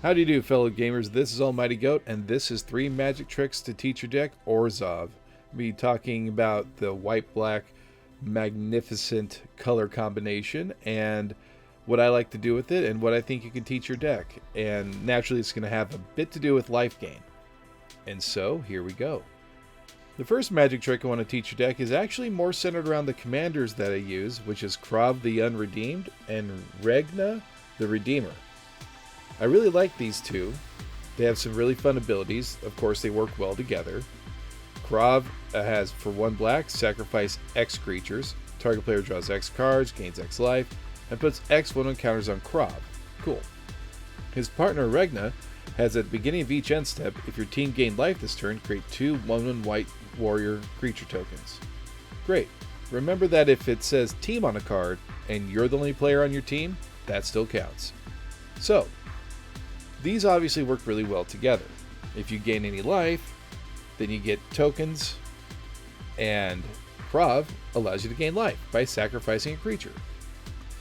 How do you do, fellow gamers? This is Almighty Goat, and this is 3 magic tricks to teach your deck, Orzhov. We'll be talking about the white-black magnificent color combination and what I like to do with it and what I think you can teach your deck. And naturally, it's going to have a bit to do with life gain. And so, here we go. The first magic trick I want to teach your deck is actually more centered around the commanders that I use, which is Krav the Unredeemed and Regna the Redeemer. I really like these two. They have some really fun abilities. Of course, they work well together. Krav has, for 1 black, sacrifice X creatures. Target player draws X cards, gains X life, and puts X 1/1 counters on Krav. Cool. His partner, Regna, has at the beginning of each end step, if your team gained life this turn, create 2 1/1 white warrior creature tokens. Great. Remember that if it says team on a card, and you're the only player on your team, that still counts. So, these obviously work really well together. If you gain any life, then you get tokens, and Krav allows you to gain life by sacrificing a creature.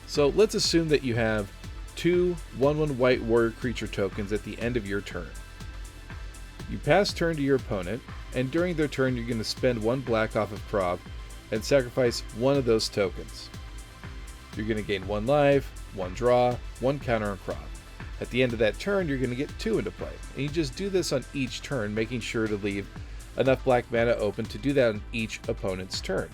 So let's assume that you have 2 1/1 white warrior creature tokens at the end of your turn. You pass turn to your opponent, and during their turn you're going to spend 1 black off of Krav and sacrifice 1 of those tokens. You're going to gain 1 life, 1 draw, 1 counter on Krav. At the end of that turn, you're going to get 2 into play. And you just do this on each turn, making sure to leave enough black mana open to do that on each opponent's turn.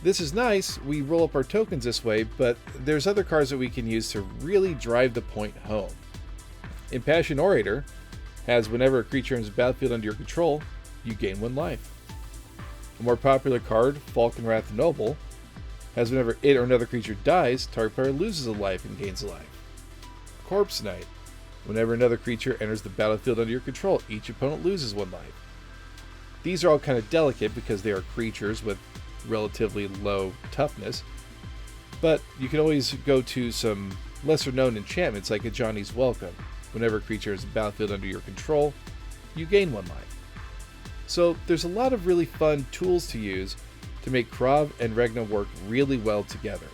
This is nice, we roll up our tokens this way, but there's other cards that we can use to really drive the point home. Impassioned Orator has whenever a creature enters the battlefield under your control, you gain 1 life. A more popular card, Falkenrath Noble, has whenever it or another creature dies, target player loses a life and gains a life. Corpse Knight. Whenever another creature enters the battlefield under your control, each opponent loses 1 life. These are all kind of delicate because they are creatures with relatively low toughness, but you can always go to some lesser known enchantments like Ajani's Welcome. Whenever a creature enters the battlefield under your control, you gain 1 life. So there's a lot of really fun tools to use to make Krav and Regna work really well together,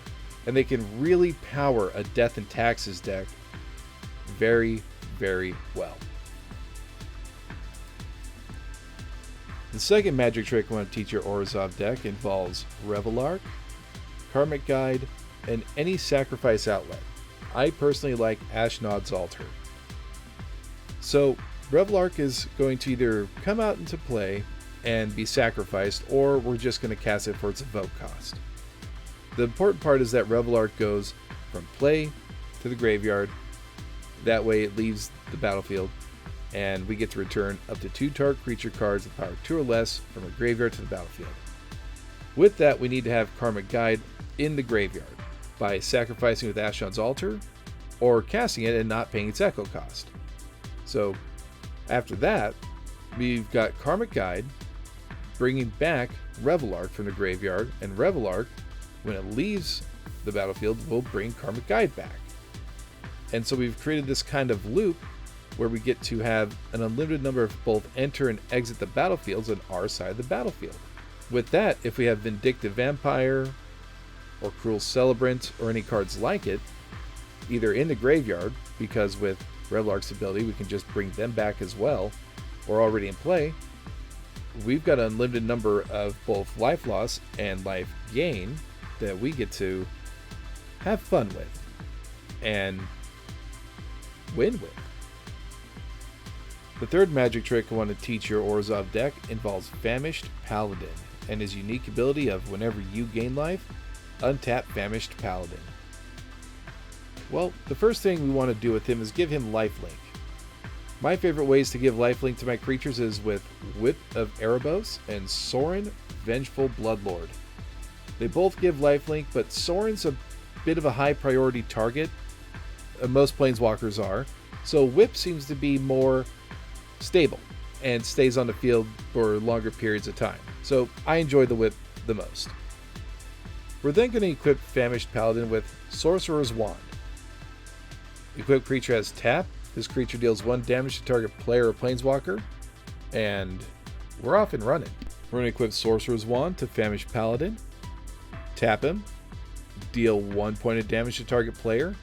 and they can really power a Death and Taxes deck very, very well. The second magic trick I want to teach your Orzhov deck involves Reveillark, Karmic Guide, and any sacrifice outlet. I personally like Ashnod's Altar. So Reveillark is going to either come out into play and be sacrificed, or we're just going to cast it for its evoke cost. The important part is that Reveillark goes from play to the graveyard. That way it leaves the battlefield, and we get to return up to 2 target creature cards with power 2 or less from a graveyard to the battlefield. With that, we need to have Karmic Guide in the graveyard by sacrificing with Ashnod's Altar, or casting it and not paying its echo cost. So after that, we've got Karmic Guide bringing back Reveillark from the graveyard, and Reveillark, when it leaves the battlefield, will bring Karmic Guide back. And so we've created this kind of loop where we get to have an unlimited number of both enter and exit the battlefields on our side of the battlefield. With that, if we have Vindictive Vampire or Cruel Celebrant or any cards like it, either in the graveyard, because with Reveillark's ability we can just bring them back as well, or already in play, we've got an unlimited number of both life loss and life gain that we get to have fun with and win with. The third magic trick I want to teach your Orzhov deck involves Famished Paladin and his unique ability of whenever you gain life, untap Famished Paladin. Well, the first thing we want to do with him is give him lifelink. My favorite ways to give lifelink to my creatures is with Whip of Erebos and Sorin, Vengeful Bloodlord. They both give lifelink, but Sorin's a bit of a high priority target. Most planeswalkers are, so Whip seems to be more stable and stays on the field for longer periods of time. So I enjoy the Whip the most. We're then going to equip Famished Paladin with Sorcerer's Wand. Equipped creature has tap. This creature deals 1 damage to target player or planeswalker, and we're off and running. We're going to equip Sorcerer's Wand to Famished Paladin, tap him, deal 1 point of damage to target player,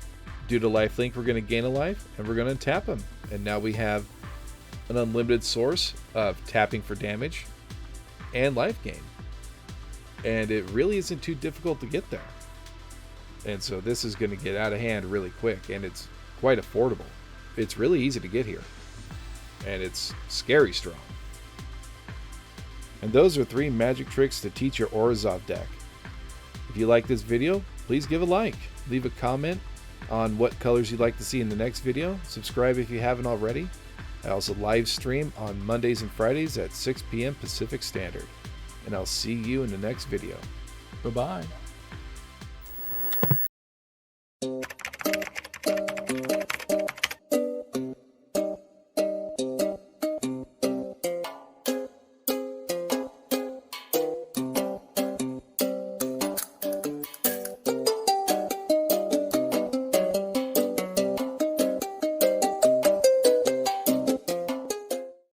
Due to lifelink, we're going to gain a life, and we're going to tap him. And now we have an unlimited source of tapping for damage and life gain. And it really isn't too difficult to get there. And so this is going to get out of hand really quick, and it's quite affordable. It's really easy to get here. And it's scary strong. And those are 3 magic tricks to teach your Orzhov deck. If you like this video, please give a like. Leave a comment on what colors you'd like to see in the next video. Subscribe if you haven't already. I also live stream on Mondays and Fridays at 6 p.m. Pacific Standard. And I'll see you in the next video. Bye-bye.